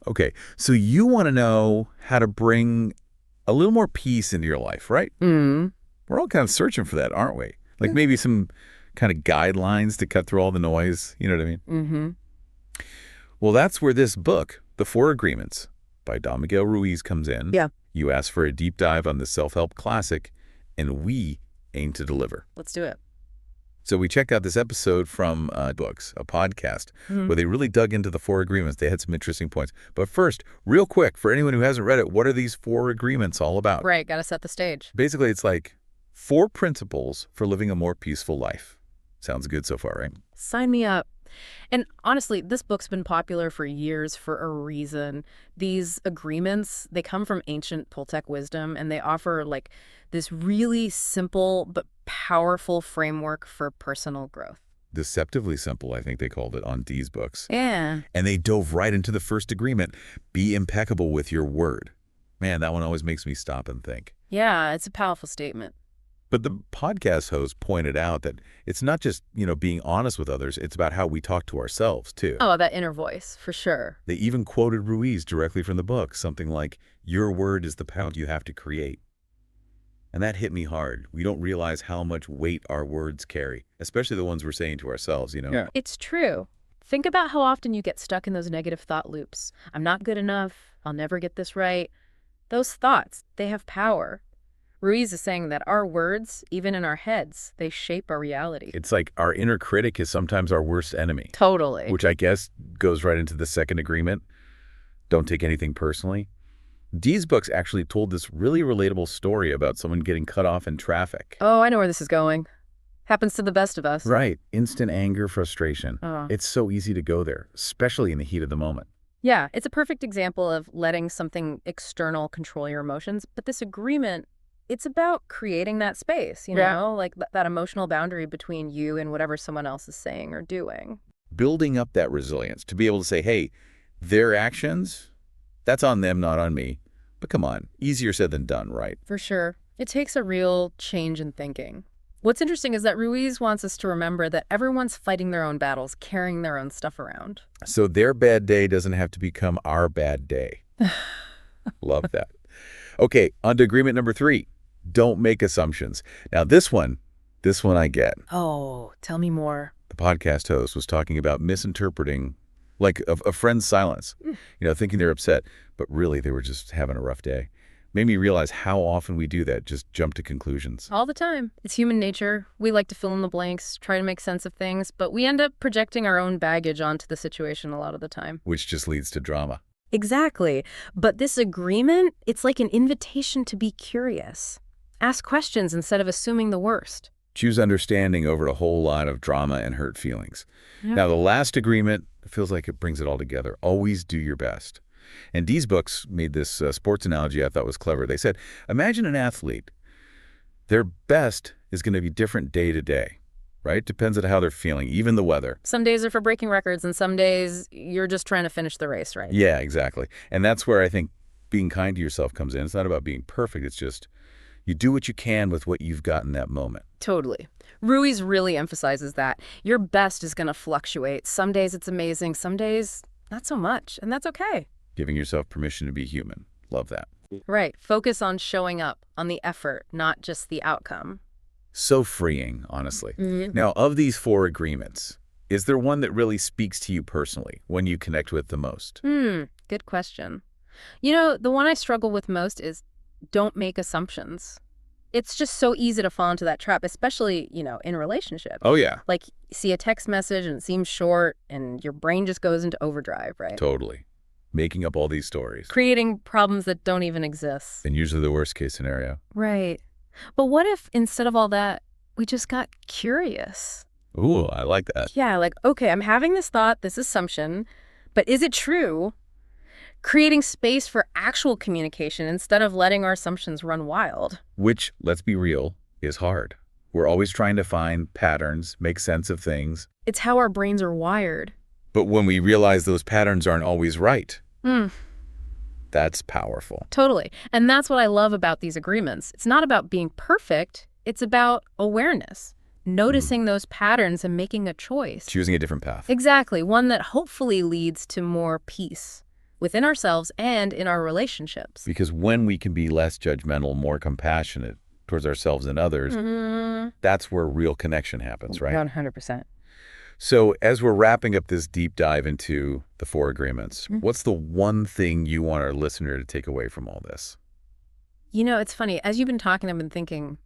Okay, so you want to know how to bring a little more peace into your life, right? Mm. We're all kind of searching for that, aren't we? Like maybe some kind of guidelines to cut through all the noise. You know what I mean? Mm-hmm. Well, that's where this book, The Four Agreements by Don Miguel Ruiz, comes in. Yeah. You ask for a deep dive on the self-help classic, and we aim to deliver. Let's do it. So we checked out this episode from Books, a podcast, where they really dug into the Four Agreements. They had some interesting points. But first, real quick, for anyone who hasn't read it, what are these Four Agreements all about? Right, got to set the stage. Basically, it's like 4 principles for living a more peaceful life. Sounds good so far, right? Sign me up. And honestly, this book's been popular for years for a reason. These agreements, they come from ancient Toltec wisdom, and they offer like this really simple but powerful framework for personal growth. Deceptively simple, I think they called it on Dee's books. Yeah. And they dove right into the first agreement. Be impeccable with your word. Man, that one always makes me stop and think. Yeah, it's a powerful statement. But the podcast host pointed out that it's not just, being honest with others. It's about how we talk to ourselves, too. Oh, that inner voice, for sure. They even quoted Ruiz directly from the book, something like, your word is the power you have to create. And that hit me hard. We don't realize how much weight our words carry, especially the ones we're saying to ourselves, Yeah. It's true. Think about how often you get stuck in those negative thought loops. I'm not good enough. I'll never get this right. Those thoughts, they have power. Ruiz is saying that our words, even in our heads, they shape our reality. It's like our inner critic is sometimes our worst enemy. Totally. Which I guess goes right into the second agreement. Don't take anything personally. Dee's books actually told this really relatable story about someone getting cut off in traffic. Oh, I know where this is going. Happens to the best of us. Right. Instant anger, frustration. Oh. It's so easy to go there, especially in the heat of the moment. Yeah, it's a perfect example of letting something external control your emotions. But this agreement, it's about creating that space, like that emotional boundary between you and whatever someone else is saying or doing. Building up that resilience to be able to say, hey, their actions, that's on them, not on me. But come on, easier said than done, right? For sure. It takes a real change in thinking. What's interesting is that Ruiz wants us to remember that everyone's fighting their own battles, carrying their own stuff around. So their bad day doesn't have to become our bad day. Love that. Okay, on to agreement number 3. Don't make assumptions. Now this one I get. Oh, tell me more. The podcast host was talking about misinterpreting, like a friend's silence, thinking they're upset, but really they were just having a rough day. Made me realize how often we do that, just jump to conclusions. All the time. It's human nature. We like to fill in the blanks, try to make sense of things, but we end up projecting our own baggage onto the situation a lot of the time. Which just leads to drama. Exactly. But this agreement, it's like an invitation to be curious. Ask questions instead of assuming the worst. Choose understanding over a whole lot of drama and hurt feelings. Yeah. Now, the last agreement feels like it brings it all together. Always do your best. And Dee's books made this sports analogy I thought was clever. They said, imagine an athlete. Their best is going to be different day to day, right? Depends on how they're feeling, even the weather. Some days are for breaking records, and some days you're just trying to finish the race, right? Yeah, exactly. And that's where I think being kind to yourself comes in. It's not about being perfect. It's just you do what you can with what you've got in that moment. Totally. Ruiz really emphasizes that. Your best is going to fluctuate. Some days it's amazing, some days not so much, and that's okay. Giving yourself permission to be human. Love that. Right. Focus on showing up, on the effort, not just the outcome. So freeing, honestly. Mm-hmm. Now, of these 4 agreements, is there one that really speaks to you personally, when you connect with the most? Good question. The one I struggle with most is don't make assumptions. It's just so easy to fall into that trap, especially, in relationships. Oh, yeah. Like, see a text message and it seems short and your brain just goes into overdrive, right? Totally. Making up all these stories. Creating problems that don't even exist. And usually the worst case scenario. Right. But what if instead of all that, we just got curious? Ooh, I like that. Yeah, like, okay, I'm having this thought, this assumption, but is it true? Creating space for actual communication instead of letting our assumptions run wild. Which, let's be real, is hard. We're always trying to find patterns, make sense of things. It's how our brains are wired. But when we realize those patterns aren't always right, that's powerful. Totally. And that's what I love about these agreements. It's not about being perfect. It's about awareness, noticing those patterns and making a choice. Choosing a different path. Exactly. One that hopefully leads to more peace, within ourselves and in our relationships. Because when we can be less judgmental, more compassionate towards ourselves and others, that's where real connection happens, right? 100%. So as we're wrapping up this deep dive into the 4 agreements, what's the one thing you want our listener to take away from all this? You know, it's funny. As you've been talking, I've been thinking,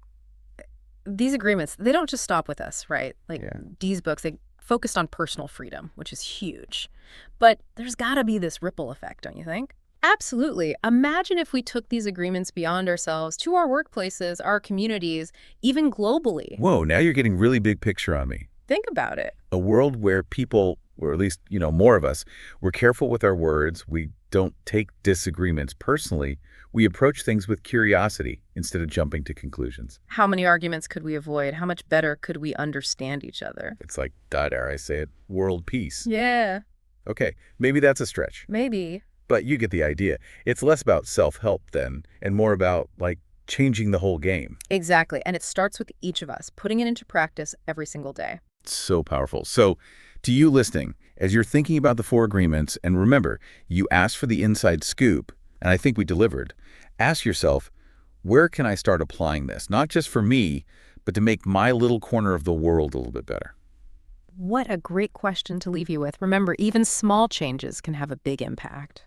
these agreements, they don't just stop with us, right? Like Dee's books, they focused on personal freedom, which is huge. But there's got to be this ripple effect, don't you think? Absolutely. Imagine if we took these agreements beyond ourselves to our workplaces, our communities, even globally. Whoa, now you're getting really big picture on me. Think about it. A world where people, or at least, more of us, we're careful with our words. We don't take disagreements personally. We approach things with curiosity instead of jumping to conclusions. How many arguments could we avoid? How much better could we understand each other? It's like, dare I say it, world peace. Yeah. Okay, maybe that's a stretch. Maybe. But you get the idea. It's less about self-help then, and more about, changing the whole game. Exactly. And it starts with each of us, putting it into practice every single day. So powerful. So, to you listening, as you're thinking about the 4 agreements, and remember, you asked for the inside scoop, and I think we delivered, ask yourself, where can I start applying this? Not just for me, but to make my little corner of the world a little bit better. What a great question to leave you with. Remember, even small changes can have a big impact.